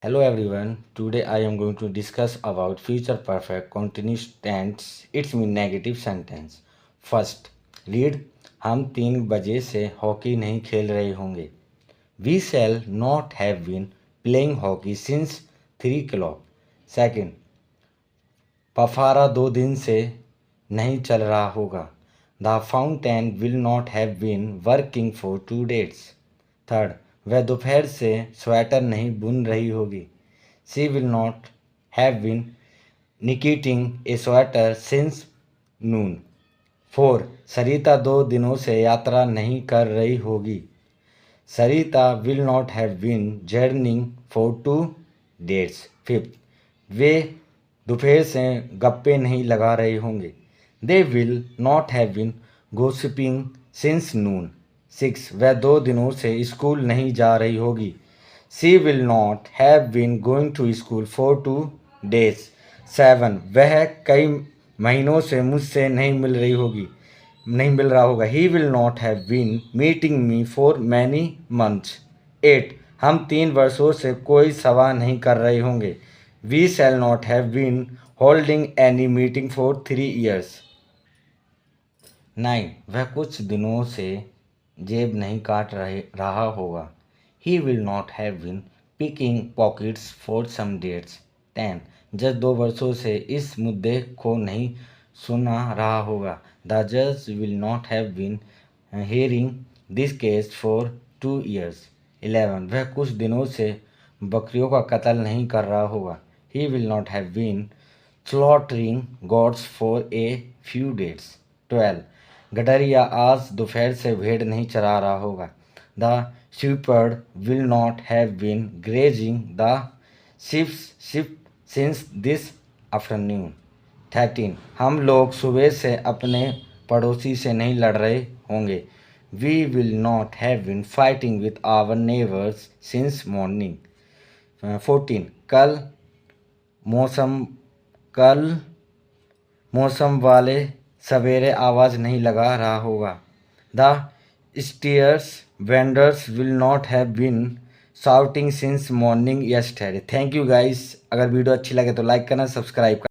Hello everyone. Today I am going to discuss about future perfect continuous tense. It's mean negative sentence. First, read. हम 3 बजे से hockey नहीं खेल रहे होंगे. We shall not have been playing hockey since 3 o'clock. Second, पफारा 2 दिन से नहीं चल रहा होगा. The fountain will not have been working for 2 days. Third, वह दोपहर से स्वेटर नहीं बुन रही होगी. She will not have been knitting a sweater since noon. 4. सरिता 2 दिनों से यात्रा नहीं कर रही होगी. सरिता will not have been journeying for 2 days. 5. वे दोपहर से गप्पे नहीं लगा रहे होंगे. They will not have been gossiping since noon. 6. वह 2 दिनों से स्कूल नहीं जा रही होगी. She will not have been going to school for 2 days. 7. वह कई महीनों से मुझसे नहीं मिल रहा होगा. He will not have been meeting me for many months. 8. हम 3 वर्षों से कोई सभा नहीं कर रहे होंगे. We shall not have been holding any meeting for 3 years. 9. वह कुछ दिनों से जेब नहीं काट रहा होगा. He will not have been picking pockets for some days. 10. जज 2 वर्षों से इस मुद्दे को नहीं सुना रहा होगा. The judge will not have been hearing this case for 2 years. 11. वह कुछ दिनों से बकरियों का कत्ल नहीं कर रहा होगा. He will not have been slaughtering goats for a few days. 12. गडरिया आज दोपहर से भेड़ नहीं चरा रहा होगा. The shepherd will not have been grazing the sheep since this afternoon. 13. हम लोग सुबह से अपने पड़ोसी से नहीं लड़ रहे होंगे. We will not have been fighting with our neighbors since morning. 14. कल मौसम वाले सवेरे आवाज़ नहीं लगा रहा होगा. The stairs vendors will not have been shouting since morning yesterday. Thank you guys. अगर वीडियो अच्छी लगे तो लाइक करना, सब्सक्राइब करना.